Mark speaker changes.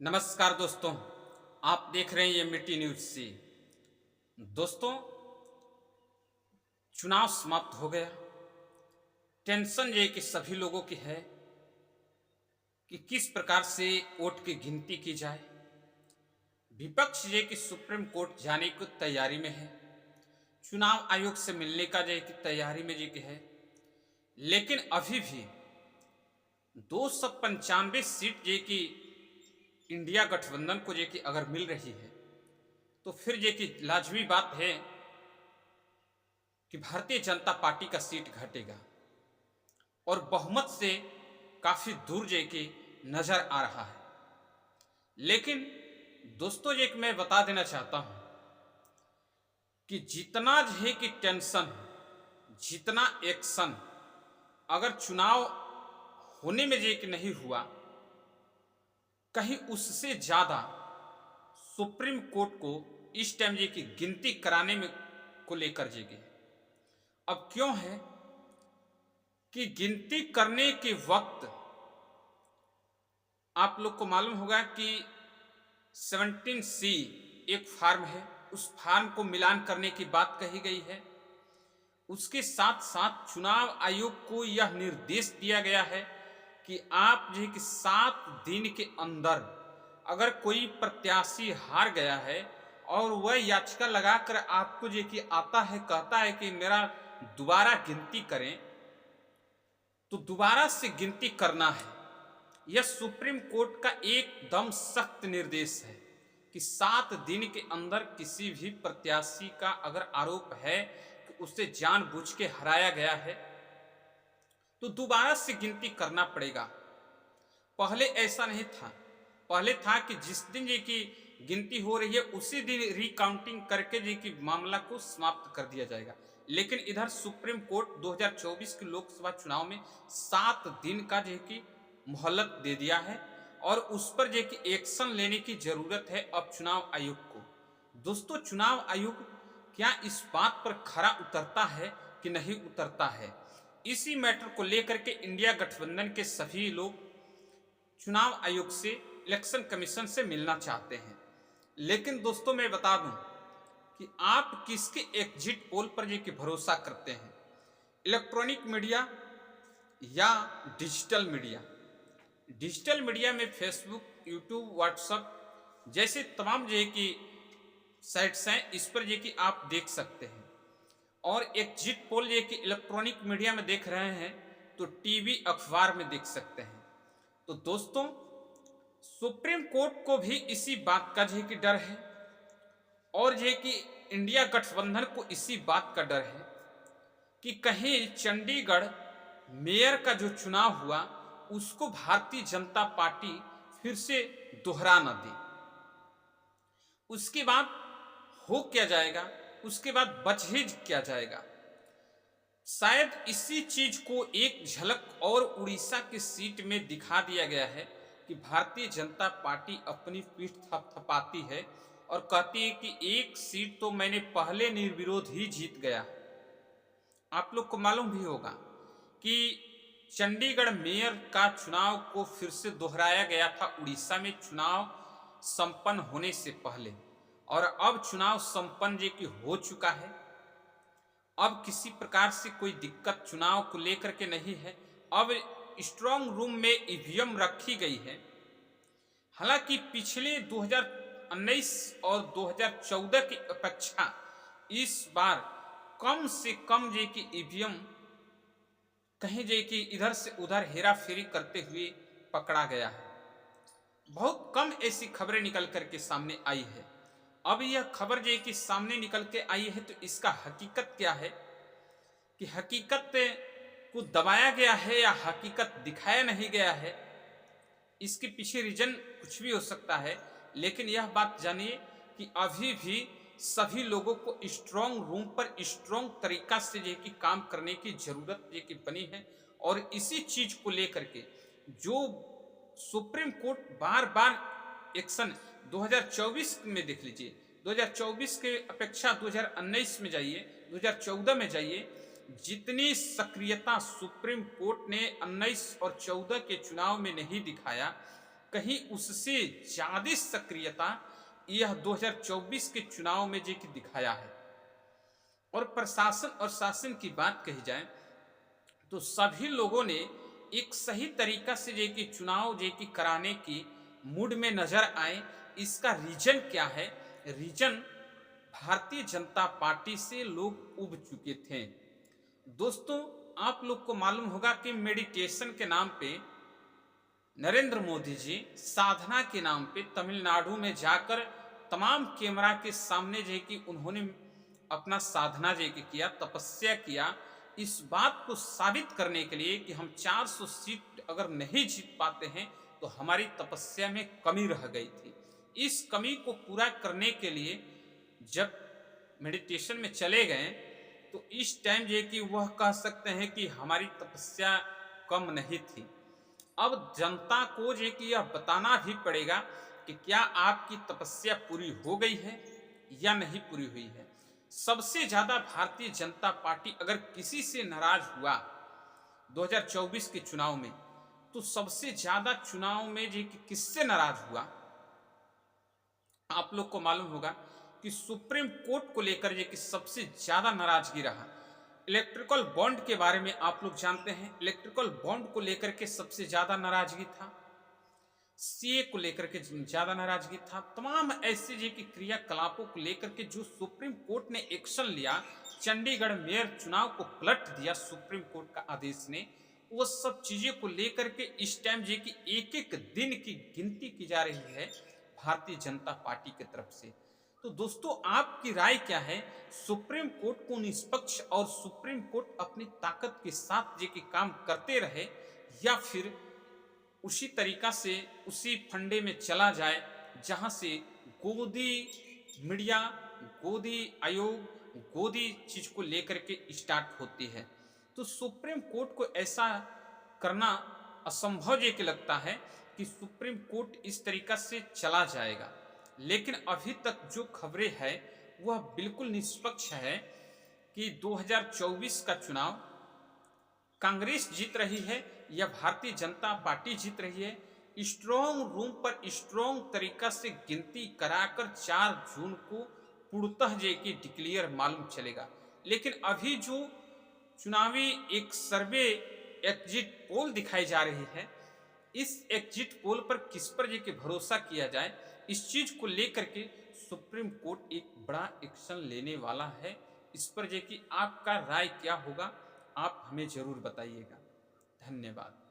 Speaker 1: नमस्कार दोस्तों, आप देख रहे हैं ये मिट्टी न्यूज से। दोस्तों, चुनाव समाप्त हो गया। टेंशन ये कि सभी लोगों की है कि किस प्रकार से वोट की गिनती की जाए। विपक्ष ये कि सुप्रीम कोर्ट जाने की तैयारी में है, चुनाव आयोग से मिलने का ये कि तैयारी में ये कि है, लेकिन अभी भी 295 सीट ये कि इंडिया गठबंधन को ये कि अगर मिल रही है तो फिर ये कि लाजमी बात है कि भारतीय जनता पार्टी का सीट घटेगा और बहुमत से काफी दूर जे कि नजर आ रहा है। लेकिन दोस्तों, ये मैं बता देना चाहता हूं कि जितना जे कि टेंशन, जितना एक्शन अगर चुनाव होने में जे कि नहीं हुआ, कहीं उससे ज्यादा सुप्रीम कोर्ट को इस टाइम ये कि गिनती कराने में को लेकर जेगे। अब क्यों है कि गिनती करने के वक्त आप लोग को मालूम होगा कि 17C एक फार्म है, उस फार्म को मिलान करने की बात कही गई है। उसके साथ साथ चुनाव आयोग को यह निर्देश दिया गया है कि आप जो कि 7 दिन के अंदर अगर कोई प्रत्याशी हार गया है और वह याचिका लगाकर आपको जो कि आता है, कहता है कि मेरा दोबारा गिनती करें, तो दोबारा से गिनती करना है। यह सुप्रीम कोर्ट का एकदम सख्त निर्देश है कि 7 दिन के अंदर किसी भी प्रत्याशी का अगर आरोप है कि उसे जानबूझ के हराया गया है तो दोबारा से गिनती करना पड़ेगा। पहले ऐसा नहीं था। पहले था कि जिस दिन ये की गिनती हो रही है उसी दिन रिकाउंटिंग करके जी की मामला को समाप्त कर दिया जाएगा। लेकिन इधर सुप्रीम कोर्ट 2024 के लोकसभा चुनाव में 7 दिन का जो की मोहलत दे दिया है और उस पर जो कि एक्शन लेने की जरूरत है अब चुनाव आयोग को। दोस्तों, चुनाव आयोग क्या इस बात पर खरा उतरता है कि नहीं उतरता है, इसी मैटर को लेकर के इंडिया गठबंधन के सभी लोग चुनाव आयोग से, इलेक्शन कमीशन से मिलना चाहते हैं। लेकिन दोस्तों, मैं बता दूं कि आप किसके एग्जिट पोल पर ये कि भरोसा करते हैं, इलेक्ट्रॉनिक मीडिया या डिजिटल मीडिया। डिजिटल मीडिया में फेसबुक, यूट्यूब, व्हाट्सएप जैसे तमाम जो कि साइट्स हैं, इस पर ये कि आप देख सकते हैं। और एग्जिट पोल ये कि इलेक्ट्रॉनिक मीडिया में देख रहे हैं तो टीवी, अखबार में देख सकते हैं। तो दोस्तों, सुप्रीम कोर्ट को भी इसी बात का जो कि डर है और ये कि इंडिया गठबंधन को इसी बात का डर है कि कहीं चंडीगढ़ मेयर का जो चुनाव हुआ उसको भारतीय जनता पार्टी फिर से दोहरा न दे। उसके बाद हो क्या जाएगा, उसके बाद बचहेज क्या जाएगा। शायद इसी चीज को एक झलक और उड़ीसा की सीट में दिखा दिया गया है कि भारतीय जनता पार्टी अपनी पीठ थपथपाती है और कहती है कि एक सीट तो मैंने पहले निर्विरोध ही जीत गया। आप लोग को मालूम भी होगा कि चंडीगढ़ मेयर का चुनाव को फिर से दोहराया गया था उड़ीसा में चुनाव संपन्न होने से पहले, और अब चुनाव संपन्न जे कि हो चुका है। अब किसी प्रकार से कोई दिक्कत चुनाव को लेकर के नहीं है। अब स्ट्रांग रूम में ईवीएम रखी गई है। हालांकि पिछले 2019 और 2014 की अपेक्षा इस बार कम से कम जे कि ईवीएम कहीं जे कि इधर से उधर हेरा फेरी करते हुए पकड़ा गया है। बहुत कम ऐसी खबरें निकल करके सामने आई है। अब यह खबर जो कि सामने निकल के आई है तो इसका हकीकत क्या है, कि हकीकत को दबाया गया है या हकीकत दिखाया नहीं गया है, इसके पीछे रीजन कुछ भी हो सकता है। लेकिन यह बात जानिए कि अभी भी सभी लोगों को स्ट्रांग रूम पर स्ट्रांग तरीका से ये कि काम करने की जरूरत ये कि बनी है। और इसी चीज को लेकर के जो सुप्रीम कोर्ट बार बार एक्शन 2024 में देख लीजिए, 2024 के अपेक्षा 2019 में जाइए, 2014 में जाइए, जितनी सक्रियता सुप्रीम कोर्ट ने 19 और 14 के चुनाव में नहीं दिखाया, कहीं उससे ज्यादा सक्रियता यह 2024 के चुनाव में जो कि दिखाया है। और प्रशासन और शासन की बात कही जाए तो सभी लोगों ने एक सही तरीका से जे कि चुनाव जे कि कराने की मूड में नजर आए। इसका रीजन क्या है? रीजन भारतीय जनता पार्टी से लोग उब चुके थे। दोस्तों, आप लोग को मालूम होगा कि मेडिटेशन के नाम पे नरेंद्र मोदी जी साधना के नाम पे तमिलनाडु में जाकर तमाम कैमरा के सामने जो कि उन्होंने अपना साधना जो कि किया, तपस्या किया, इस बात को साबित करने के लिए कि हम 400 सीट अगर नहीं जीत पाते हैं तो हमारी तपस्या में कमी रह गई थी। इस कमी को पूरा करने के लिए जब मेडिटेशन में चले गए तो इस टाइम जो कि वह कह सकते हैं कि हमारी तपस्या कम नहीं थी। अब जनता को जो कि यह बताना भी पड़ेगा कि क्या आपकी तपस्या पूरी हो गई है या नहीं पूरी हुई है। सबसे ज्यादा भारतीय जनता पार्टी अगर किसी से नाराज हुआ 2024 के चुनाव में, तो सबसे ज्यादा चुनाव में जो कि किससे नाराज हुआ? आप लोग को मालूम होगा कि सुप्रीम कोर्ट को लेकर जो कि सबसे ज्यादा नाराजगी रहा। इलेक्ट्रिकल बॉन्ड के बारे में आप लोग जानते हैं, इलेक्ट्रिकल बॉन्ड को लेकर के सबसे ज्यादा नाराजगी था, सीए को लेकर के ज्यादा नाराजगी था। तमाम ऐसे जी की क्रियाकलापों को लेकर के जो सुप्रीम कोर्ट ने एक्शन लिया, चंडीगढ़ मेयर चुनाव को पलट दिया सुप्रीम कोर्ट का आदेश ने, वो सब चीजें को लेकर के इस टाइम जी की एक एक दिन की गिनती की जा रही है भारतीय जनता पार्टी की तरफ से। तो दोस्तों, आपकी राय क्या है? सुप्रीम कोर्ट को निष्पक्ष और सुप्रीम कोर्ट अपनी ताकत के साथ जे कि काम करते रहे, या फिर उसी तरीका से उसी फंडे में चला जाए जहां से गोदी मीडिया, गोदी आयोग, गोदी चीज को लेकर के स्टार्ट होती है। तो सुप्रीम कोर्ट को ऐसा करना असंभव ये कि लगता है कि सुप्रीम कोर्ट इस तरीका से चला जाएगा। लेकिन अभी तक जो खबरें हैं वह बिल्कुल निष्पक्ष है कि 2024 का चुनाव कांग्रेस जीत रही है या भारतीय जनता पार्टी जीत रही है। स्ट्रॉन्ग रूम पर स्ट्रॉन्ग तरीका से गिनती कराकर 4 जून को पूर्णतः जे की डिक्लेयर मालूम चलेगा। लेकिन अभी जो चुनावी एक सर्वे एग्जिट पोल दिखाई जा रही है, इस एग्जिट पोल पर किस पर जे के भरोसा किया जाए, इस चीज को लेकर के सुप्रीम कोर्ट एक बड़ा एक्शन लेने वाला है। इस पर जे कि आपका राय क्या होगा, आप हमें जरूर बताइएगा। धन्यवाद।